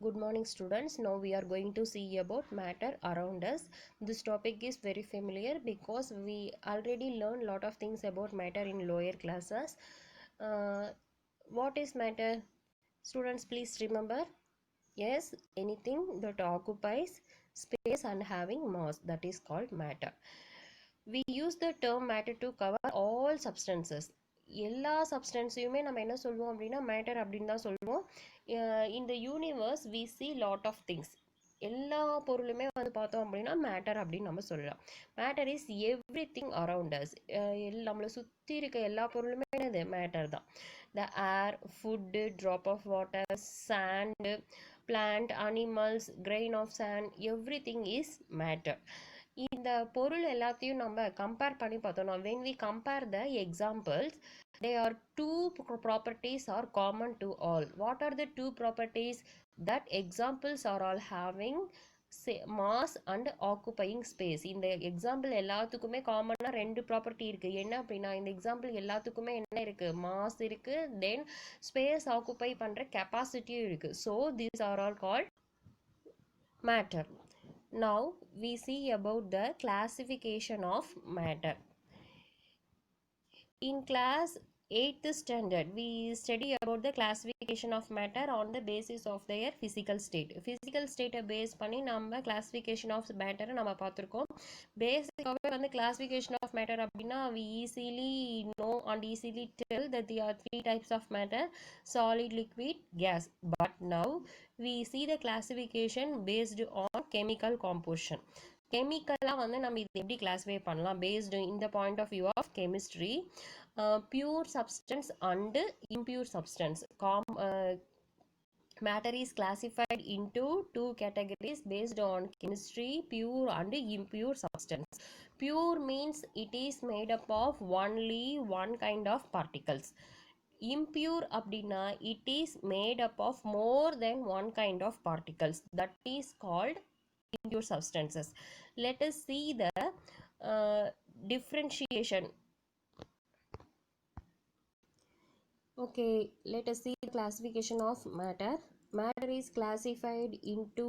Good morning students. Now we are going to see about matter around us. This topic is very familiar because we already learned lot of things about matter in lower classes. What is matter? Students, please remember. Yes, anything that occupies space and having mass, that is called matter. We use the term matter to cover all substances. எல்லா சப்ஸ்டன்ஸையுமே நம்ம என்ன சொல்லுவோம் அப்படின்னா matter அப்படின்னு தான் சொல்லுவோம். இந்த universe we see lot of things. எல்லா பொருளுமே வந்து பார்த்தோம் அப்படின்னா மேட்டர் அப்படின்னு நம்ம சொல்லலாம். Matter is everything around us. நம்மளை சுற்றி இருக்க எல்லா பொருளுமே என்னது மேட்டர் தான். The air, food, drop of water, sand, plant, animals, grain of sand, everything is matter. இந்த பொருள் எல்லாத்தையும் நம்ம கம்பேர் பண்ணி பார்த்தோம்னா when we compare the examples, they are two properties are common to all. What are the two properties? That examples are all having mass and occupying space. இந்த example எல்லாத்துக்குமே காமனாக ரெண்டு ப்ராப்பர்ட்டி இருக்குது. என்ன அப்படின்னா இந்த எக்ஸாம்பிள் எல்லாத்துக்குமே என்ன இருக்குது? மாஸ் இருக்குது, தென் ஸ்பேஸ் ஆக்குப்பை பண்ணுற கெப்பாசிட்டியும் இருக்குது. So these are all called matter. Now we see about the classification of matter. In class 8th standard we study about the classification of matter on the basis of their physical state. Physical state base பண்ணி நம்ம classification of matter நம்ம பார்த்திருக்கோம். பேசிக்காவே வந்து classification of matter அப்படின்னா we easily know and easily tell that there are three types of matter: solid, liquid, gas. But now we see the classification based on chemical composition. கெமிக்கலாக வந்து நம்ம இது எப்படி classify பண்ணலாம் based in the point of view of chemistry. Pure substance and impure substance. Matter is classified into two categories based on chemistry: pure and impure substance. Pure means it is made up of only one kind of particles. Impure அப்படின்னா it is made up of more than one kind of particles. That is called impure substances. Let us see the differentiation. Okay, let us see the classification of matter. Matter is classified into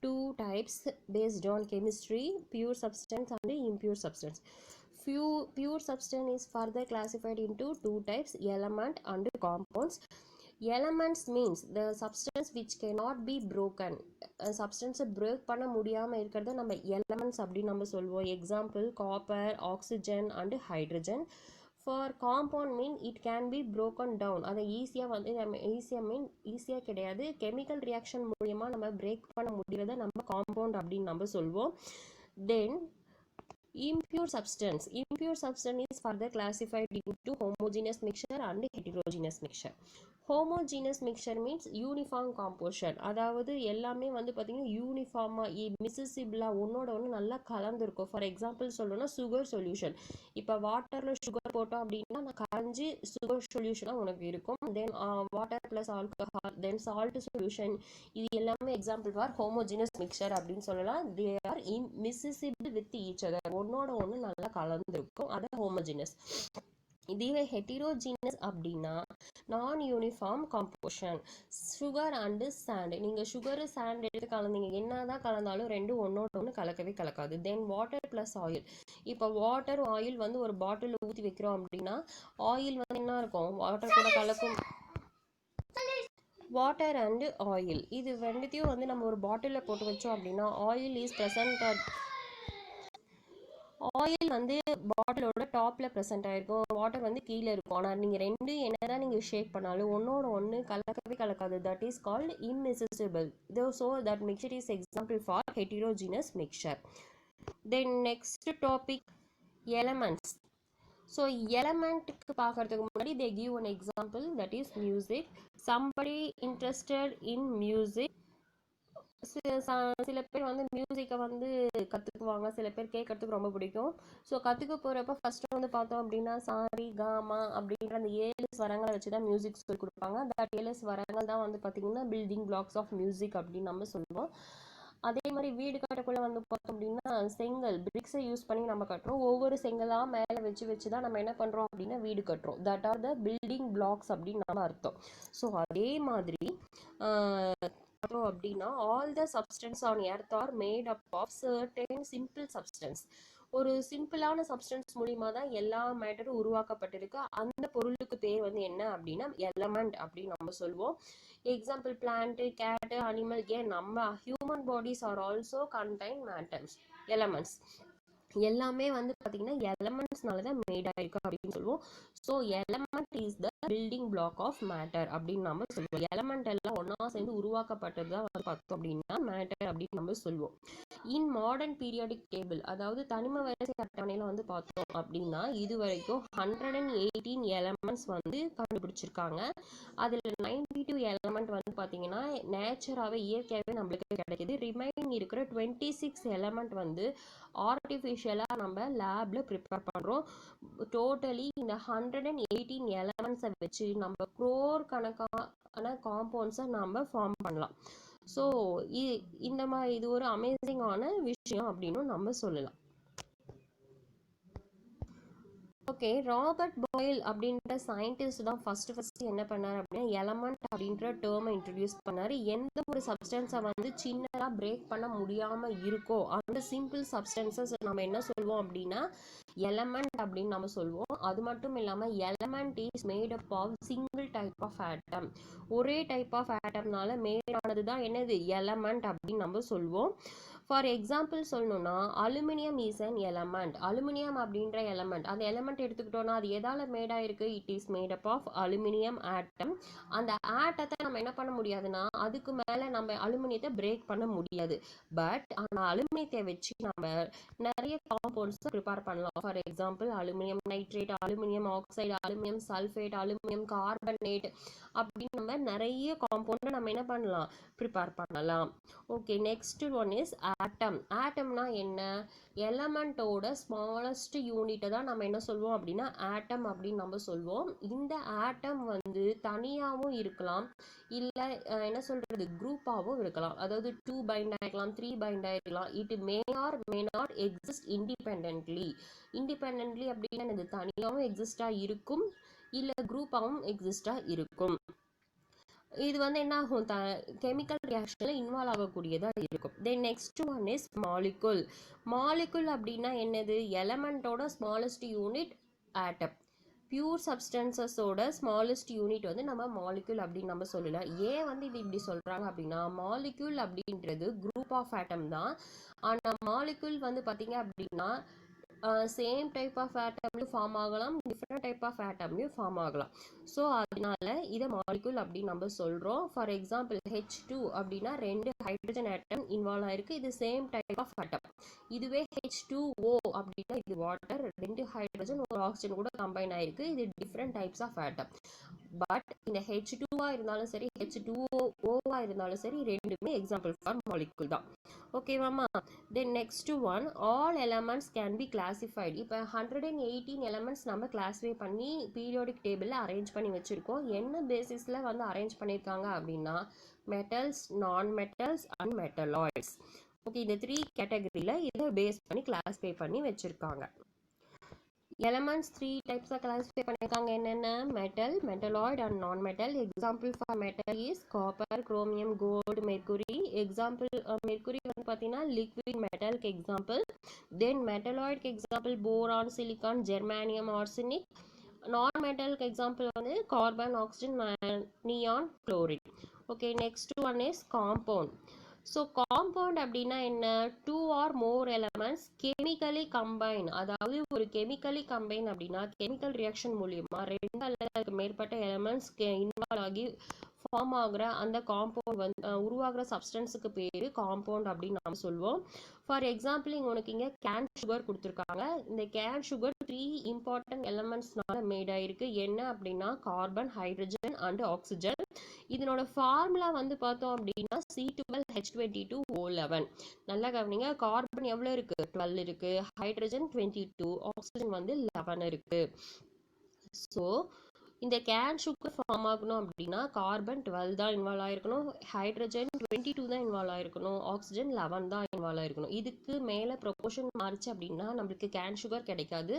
two types based on chemistry: pure substance and impure substance. Pure substance is further classified into two types: element and compounds. Elements means the substance which cannot be broken. Substance break பண்ண முடியாம இருக்கிறத நம்ம elements அப்படி நம்ம சொல்வோம். Example: copper, oxygen and hydrogen. For compound mean it can be broken down. அதை ஈஸியாக வந்து நம்ம ஈஸியாக கிடையாது, கெமிக்கல் ரியாக்ஷன் மூலியமா நம்ம பிரேக் பண்ண முடியறத நம்ம காம்பவுண்ட் அப்படின்னு நம்ம சொல்வோம். Then impure substance. Impure substance is further classified into homogeneous mixture and heterogeneous mixture. Homogeneous mixture means uniform composition. அதாவது எல்லாமே வந்து பார்த்தீங்கன்னா யூனிஃபார்மாக மிசிசிபிளாக ஒன்னோட ஒன்று நல்லா கலந்துருக்கும். ஃபார் எக்ஸாம்பிள் சொல்லணும்னா சுகர் சொல்யூஷன். இப்போ வாட்டரில் சுகர் போட்டோம் அப்படின்னா நான் கரைஞ்சி சுகர் சொல்யூஷனாக உனக்கு இருக்கும். Then water plus alcohol, then salt solution, இது எல்லாமே எக்ஸாம்பிள் ஃபார் ஹோமோஜினஸ் மிக்சர் அப்படின்னு சொல்லலாம். They are immiscible with each other. ஒன்னோட ஒன்று நல்லா கலந்துருக்கும், அது ஹோமோஜினஸ். இதுவே ஹெட்டிரோஜீனஸ் அப்படின்னா non uniform composition. Sugar and sand, நீங்கள் சுகரு சாண்ட் எடுத்து கலந்தீங்க, என்னதான் கலந்தாலும் ரெண்டும் ஒன்னோட ஒன்று கலக்கவே கலக்காது. Then water plus oil. இப்போ வாட்டர் ஆயில் வந்து ஒரு பாட்டிலில் ஊற்றி வைக்கிறோம் அப்படின்னா ஆயில் வந்து என்ன இருக்கும்? வாட்டர் கூட கலக்கும். வாட்டர் அண்டு ஆயில் இது ரெண்டுத்தையும் வந்து நம்ம ஒரு பாட்டிலில் போட்டு வச்சோம் அப்படின்னா ஆயில் இஸ் ப்ரெசன்ட். ஆயில் வந்து பாட்டிலோட டாப்பில் ப்ரெசென்ட் ஆகிருக்கும், வாட்டர் வந்து கீழே இருக்கும். ஆனால் நீங்கள் ரெண்டு என்னதான் நீங்கள் ஷேக் பண்ணாலும் ஒன்னோட ஒன்று கலக்கவே கலக்காது. That is called immiscible. So that mixture is example for heterogeneous mixture. Then next topic elements. So எலமெண்ட்டுக்கு பார்க்கறதுக்கு முன்னாடி they give an example, that is music. Somebody interested in music. சில பேர் வந்து மியூசிக்கை வந்து கற்றுக்குவாங்க, சில பேர் கேட்கறதுக்கு ரொம்ப பிடிக்கும். ஸோ கற்றுக்க போகிறப்ப ஃபஸ்ட்டு வந்து பார்த்தோம் அப்படின்னா சாரி காமா அப்படின்ற அந்த 7 ஸ்வரங்களை வச்சு தான் மியூசிக் சொல்லி கொடுப்பாங்க. தட் 7 ஸ்வரங்கள் தான் வந்து பார்த்திங்கன்னா பில்டிங் பிளாக்ஸ் ஆஃப் மியூசிக் அப்படின்னு நம்ம சொல்லுவோம். அதே மாதிரி வீடு கட்டக்குள்ளே வந்து பார்த்தோம் அப்படின்னா செங்கல் பிரிக்ஸை யூஸ் பண்ணி நம்ம கட்டுறோம். ஒவ்வொரு செங்கலாக மேலே வச்சு தான் நம்ம என்ன பண்ணுறோம் அப்படின்னா வீடு கட்டுறோம். That are the building blocks அப்படின்னு நம்ம அர்த்தம். ஸோ அதே மாதிரி பார்த்தோம் எப்படின்னா all the substance on earth are made up of certain simple substance. ஒரு சிம்பிளான சப்ஸ்டன்ஸ் மூலியமா தான் எல்லா மேட்டரும் உருவாக்கப்பட்டிருக்கு. அந்த பொருளுக்கு பேர் வந்து என்ன அப்படின்னா எலமெண்ட் அப்படின்னு நம்ம சொல்லுவோம். எக்ஸாம்பிள் பிளான்ட், கேட், அனிமல், ஏன் நம்ம human bodies are also contain matters elements. எல்லாமே வந்து பார்த்தீங்கன்னா எலமெண்ட்ஸ்னால தான் மேட் ஆயிருக்கு அப்படின்னு சொல்லுவோம். So element is the building block of matter அப்படின்னு நம்ம சொல்லுவோம். எலமெண்ட் எல்லாம் ஒன்றா சேர்ந்து உருவாக்கப்பட்டது தான் வந்து பார்த்தோம் அப்படின்னா மேட்டர் அப்படின்னு நம்ம சொல்லுவோம். இன் மாடர்ன் பீரியாடிக் டேபிள், அதாவது தனிம வரிசை அட்டவணையில் வந்து பார்த்தோம் அப்படின்னா இது வரைக்கும் 118 எலமெண்ட்ஸ் வந்து கண்டுபிடிச்சிருக்காங்க. அதில் 92 எலமெண்ட் வந்து பார்த்தீங்கன்னா நேச்சராகவே இயற்கையாகவே நம்மளுக்கு கிடைக்குது. ரிமைனிங் இருக்கிற 26 எலமெண்ட் வந்து ஆர்டிஃபிஷியலாக நம்ம லேபில் ப்ரிப்பேர் பண்ணுறோம். டோட்டலி இந்த 118 எலமெண்ட்ஸை வச்சு நம்ம க்ரோர் கணக்கான காம்பவுண்ட்ஸை நம்ம ஃபார்ம் பண்ணலாம். ஸோ இந்த மாதிரி இது ஒரு அமேசிங்கான விஷயம் அப்படின்னு நம்ம சொல்லலாம். ஓகே, ராபர்ட் பாயில் அப்படின்ற சயின்டிஸ்ட் தான் ஃபர்ஸ்ட் என்ன பண்ணார் அப்படின்னா எலமெண்ட் அப்படின்ற டேர்மை இன்ட்ரடியூஸ் பண்ணார். எந்த ஒரு சப்ஸ்டன்ஸை வந்து சின்னதாக பிரேக் பண்ண முடியாமல் இருக்கோ அந்த சிம்பிள் சப்ஸ்டன்சஸ் நம்ம என்ன சொல்லுவோம் அப்படின்னா எலமெண்ட் அப்படின்னு நம்ம சொல்லுவோம். அது மட்டும் இல்லாமல் element is made up of single type of atom. ஒரே டைப் ஆஃப் ஆட்டம்னால மேட் ஆனது தான் என்னது எலமெண்ட் அப்படின்னு நம்ம சொல்லுவோம். ஃபார் எக்ஸாம்பிள் சொல்லணும்னா aluminium is an element. Aluminium அப்படின்ற எலமெண்ட், அந்த எலமெண்ட் எடுத்துக்கிட்டோம்னா அது எதால மேட் ஆயிருக்கு? It is made up of aluminium atom. அந்த ஆட்டத்தை நம்ம என்ன பண்ண முடியாதுன்னா அதுக்கு மேலே நம்ம அலுமினியத்தை பிரேக் பண்ண முடியாது. பட் அந்த அலுமினியத்தை வச்சு நம்ம நிறைய காம்பவுண்ட்ஸ் ப்ரிப்பேர் பண்ணலாம். For example aluminium nitrate, aluminium oxide, aluminium sulphate, aluminium carbonate அப்படின்னு நம்ம நிறைய காம்பவுண்ட் நம்ம என்ன பண்ணலாம்? ப்ரிப்பேர் பண்ணலாம். ஓகே, நெக்ஸ்ட் ஒன் இஸ் ஆட்டம். ஆட்டம்னா என்ன? எலமெண்டோட ஸ்மாலஸ்ட் யூனிட்டை தான் நம்ம என்ன சொல்லுவோம் அப்படின்னா ஆட்டம் அப்படின்னு நம்ம சொல்லுவோம். இந்த ஆட்டம் வந்து தனியாகவும் இருக்கலாம், இல்லை என்ன சொல்றது குரூப்பாகவும் இருக்கலாம். அதாவது 2 பைண்ட் ஆகிக்கலாம், 3 பைண்ட் ஆகிக்கலாம். It may or may not exist independently. Independently அப்படின்னா இது தனியாகவும் எக்ஸிஸ்டாக இருக்கும், இல்லை குரூப்பாகவும் எக்ஸிஸ்டாக இருக்கும். இது வந்து என்ன ஆகும்? கெமிக்கல் ரியாக்ஷனில் இன்வால்வ் ஆகக்கூடியதாக இருக்கும். தென் next one is molecule. Molecule அப்படின்னா என்னது? எலமெண்டோட ஸ்மாலஸ்ட் யூனிட் ஆட்டம். பியூர் சப்ஸ்டன்சஸோட ஸ்மாலஸ்ட் யூனிட் வந்து நம்ம மாலிகுல் அப்படின்னு நம்ம சொல்லலாம். ஏன் வந்து இது இப்படி சொல்கிறாங்க அப்படின்னா மாலிகுல் அப்படின்றது குரூப் ஆஃப் ஆட்டம் தான். ஆனால் மாலிகுல் வந்து பார்த்தீங்க அப்படின்னா சேம் டைப் ஆஃப் ஆட்டம்லையும் ஃபார்ம் ஆகலாம், டிஃப்ரெண்ட் டைப் ஆஃப் ஆட்டம்லையும் ஃபார்ம் ஆகலாம். ஸோ அதனால இதை மாலிகுல் அப்படின்னு நம்ம சொல்கிறோம். ஃபார் எக்ஸாம்பிள் H2 அப்படின்னா 2 ஹைட்ரஜன் ஆட்டம் இன்வால்வ் ஆயிருக்கு, இது சேம் டைப் ஆஃப் ஆட்டம். இதுவே H2O அப்படின்னா இது வாட்டர், 2 ஹைட்ரஜன் ஒரு ஆக்சிஜன் கூட கம்பைன் ஆயிருக்கு, இது different types of atom. But இந்த H2ஆ இருந்தாலும் சரி H2O இருந்தாலும் சரி ரெண்டுமே எக்ஸாம்பிள் ஃபார் மாலிகுல் தான். ஓகேவாமா? Then next one, all elements can be classified. இப்போ 118 எலமெண்ட்ஸ் நம்ம கிளாஸிஃபை பண்ணி பீரியாடிக் டேபிளில் அரேஞ்ச் பண்ணி வச்சுருக்கோம். என்ன பேசிஸில் வந்து அரேஞ்ச் பண்ணியிருக்காங்க அப்படின்னா மெட்டல்ஸ், நான் மெட்டல்ஸ் அண்ட் மெட்டலாய்ட்ஸ். ஓகே, இந்த 3 கேட்டகரியில் இதை பேஸ் பண்ணி கிளாஸிஃபை பண்ணி வச்சுருக்காங்க. எலமெண்ட்ஸ் 3 டைப்ஸாக கிளாஸிஃபை பண்ணியிருக்காங்க. என்னென்ன? Metal, metalloid and non metal. Example for metal is copper, chromium, gold, mercury. Example mercury வந்து பார்த்தீங்கன்னா லிக்விட் மெட்டலுக்கு எக்ஸாம்பிள். தென் மெட்டலாய்டுக்கு example boron, silicon, germanium, arsenic. Non மெட்டலுக்கு எக்ஸாம்பிள் வந்து carbon, oxygen, neon, chlorine. Okay, next one is compound. So compound அப்படின்னா என்ன? 2 or more elements chemically combine. அதாவது ஒரு கெமிக்கலி கம்பைன் அப்படின்னா கெமிக்கல் ரியாக்ஷன் மூலியமா 2 அல்லது அதுக்கு மேற்பட்ட எலமெண்ட்ஸ் இன்வால்வ் ஆகி ஃபார்ம் ஆகுற அந்த காம்பவுண்ட் வந்து உருவாகிற சப்ஸ்டன்ஸுக்கு பேர் காம்பவுண்ட் அப்படின்னு நம்ம சொல்லுவோம். ஃபார் எக்ஸாம்பிள் உனக்கு இங்கே கேன் சுகர் கொடுத்துருக்காங்க. இந்த கேன் சுகர் 3 இம்பார்ட்டன்ட் எலமெண்ட்ஸ்னால மேட் ஆயிருக்கு. என்ன அப்படின்னா கார்பன், ஹைட்ரஜன் அண்ட் ஆக்சிஜன். இதனோட ஃபார்முலா வந்து பார்த்தோம் அப்படின்னா C12H22O11. நல்லா கவனிங்க, கார்பன் எவ்வளோ இருக்கு? 12 இருக்கு, ஹைட்ரஜன் 22, ஆக்சிஜன் வந்து 11 இருக்கு. ஸோ இந்த கேன் சுகர் ஃபார்ம் ஆகணும் அப்படின்னா கார்பன் 12 தான் இன்வால்வ் ஆயிருக்கணும், ஹைட்ரஜன் 22 தான் இன்வால்வ் ஆயிருக்கணும், ஆக்சிஜன் 11 தான் இன்வால்வ் ஆயிருக்கணும். இதுக்கு மேலே ப்ரொபோர்ஷன் மாறிச்சு அப்படின்னா நம்மளுக்கு கேன் சுகர் கிடைக்காது.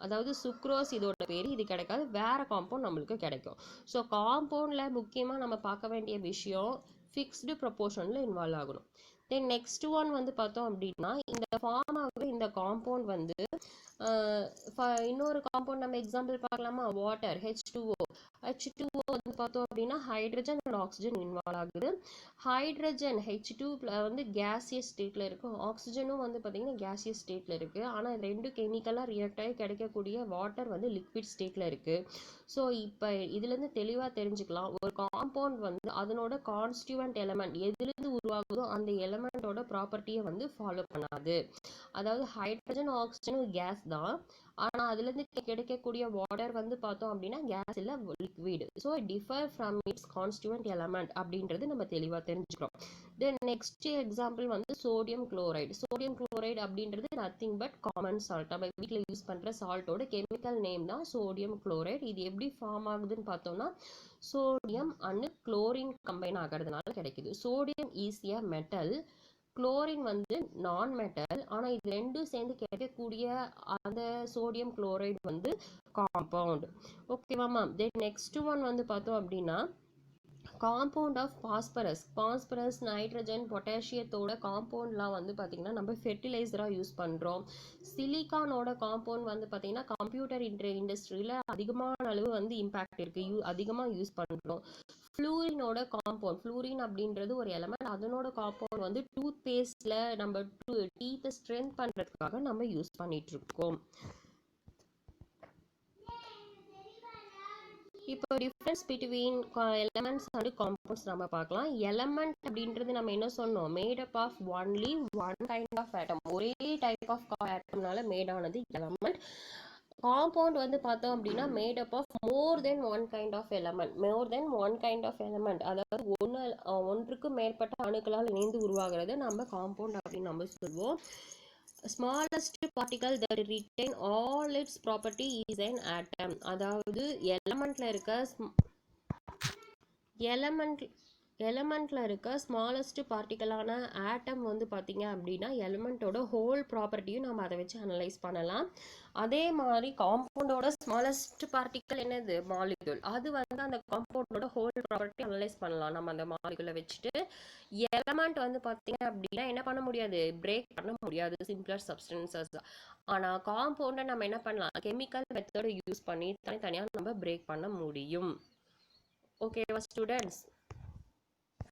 அதாவது சுக்ரோஸ் இதோட பேர், இது கிடைக்காது, வேற காம்பவுண்ட் நம்மளுக்கு கிடைக்கும். ஸோ காம்பவுண்டில் முக்கியமாக நம்ம பார்க்க வேண்டிய விஷயம் ஃபிக்ஸ்டு ப்ரொபோர்ஷனில் இன்வால்வ் ஆகணும். தென் நெக்ஸ்ட் ஒன் வந்து பார்த்தோம் அப்படின்னா இந்த ஃபார்ம் ஆகிற இந்த காம்பவுண்ட் வந்து இன்னொரு காம்பவுண்ட் நம்ம எக்ஸாம்பிள் பார்க்கலாமா, வாட்டர் H2O. H2O வந்து பார்த்தோம் அப்படின்னா ஹைட்ரஜன் அண்ட் ஆக்சிஜன் இன்வால்வ் ஆகுது. ஹைட்ரஜன் H2 வந்து கேசியஸ் ஸ்டேட்டில் இருக்குது, ஆக்சிஜனும் வந்து பார்த்தீங்கன்னா கேசியஸ் ஸ்டேட்டில் இருக்குது. ஆனால் இது ரெண்டு கெமிக்கலாக ரியாக்ட் ஆகி கிடைக்கக்கூடிய வாட்டர் வந்து லிக்விட் ஸ்டேட்டில் இருக்குது. ஸோ இப்போ இதுலேருந்து தெளிவாக தெரிஞ்சுக்கலாம், ஒரு காம்பவுண்ட் வந்து அதனோட கான்ஸ்டியூவன்ட் எலமெண்ட் எதுலேருந்து உருவாகுதோ அந்த எலமெண்ட்டோட ப்ராப்பர்ட்டியை வந்து ஃபாலோ பண்ணாது. அதாவது ஹைட்ரஜன் ஆக்சிஜன் கேஸ் தான், ஆனால் அதுலேருந்து கிடைக்கக்கூடிய வாட்டர் வந்து பார்த்தோம் அப்படின்னா கேஸ் இல்லை, liquid. So differ from its constituent element அப்படின்றது நம்ம தெளிவாக தெரிஞ்சுக்கிறோம். தென் நெக்ஸ்ட் எக்ஸாம்பிள் வந்து சோடியம் குளோரைடு. சோடியம் குளோரைடு அப்படின்றது நத்திங் பட் காமன் சால்ட். நம்ம வீட்டில் யூஸ் பண்ணுற சால்ட்டோட கெமிக்கல் நேம் தான் சோடியம் குளோரைடு. இது எப்படி ஃபார்ம் ஆகுதுன்னு பார்த்தோம்னா சோடியம் அண்ட் குளோரின் கம்பைன் ஆகிறதுனால கிடைக்குது. Sodium is a metal, chlorine வந்து நான் மெட்டல். ஆனால் இது ரெண்டும் சேர்ந்து கிடைக்கக்கூடிய அந்த சோடியம் குளோரைடு வந்து காம்பவுண்ட். ஓகேவா மேம்? தென் நெக்ஸ்ட் ஒன் வந்து பார்த்தோம் அப்படின்னா compound of phosphorus. Phosphorus, nitrogen, பொட்டாசியத்தோட காம்பவுண்ட்லாம் வந்து பார்த்திங்கன்னா நம்ம ஃபெர்டிலைசராக யூஸ் பண்ணுறோம். சிலிக்கானோட காம்பவுண்ட் வந்து பார்த்திங்கன்னா கம்ப்யூட்டர் இண்டஸ்ட்ரியில் அதிகமான அளவு வந்து இம்பேக்ட் இருக்குது, அதிகமாக யூஸ் பண்ணுறோம். ஃப்ளூரினோட காம்பவுண்ட், ஃப்ளூரின் அப்படின்றது ஒரு எலமெண்ட், அதனோட காம்பவுண்ட் வந்து டூத் பேஸ்டில் நம்ம டீத்தை ஸ்ட்ரென்த் பண்ணுறதுக்காக நம்ம யூஸ் பண்ணிகிட்ருக்கோம். இப்போ difference between elements and compounds நம்ம பார்க்கலாம். எலமெண்ட் அப்படின்றது நம்ம என்ன சொன்னோம், made up of only one kind of atom, ஒரே டைப் ஆஃப் ஆட்டம்னால மேட் ஆனது எலமெண்ட். காம்பவுண்ட் வந்து பார்த்தோம் அப்படின்னா made up of more than one kind of element, more than one kind of element, அதாவது ஒன்றுக்கு மேற்பட்ட அணுக்களால் இணைந்து உருவாகிறது நம்ம காம்பவுண்ட் அப்படின்னு நம்ம சொல்வோம். smallest particle that retain all its property is an atom. அதாவது எலமெண்ட்ல இருக்க ஸ்மாலஸ்ட் பார்ட்டிகலான ஆட்டம் வந்து பார்த்தீங்க அப்படின்னா எலமெண்ட்டோட ஹோல் ப்ராப்பர்ட்டியும் நம்ம அதை வச்சு அனலைஸ் பண்ணலாம். அதே மாதிரி காம்பவுண்டோட ஸ்மாலஸ்ட் பார்ட்டிக்கல் என்னது, மாலிகுல். அது வந்து அந்த காம்பவுண்டோட ஹோல் ப்ராப்பர்ட்டி அனலைஸ் பண்ணலாம் நம்ம அந்த மாலிகுலை வச்சுட்டு. எலமெண்ட் வந்து பார்த்தீங்க அப்படின்னா என்ன பண்ண முடியாது, பிரேக் பண்ண முடியாது, சிம்பிளர் சப்ஸ்டன்சஸ். ஆனால் காம்பவுண்டை நம்ம என்ன பண்ணலாம், கெமிக்கல் மெத்தடை யூஸ் பண்ணி தனித்தனியாக நம்ம பிரேக் பண்ண முடியும். ஓகேவா ஸ்டூடெண்ட்ஸ்?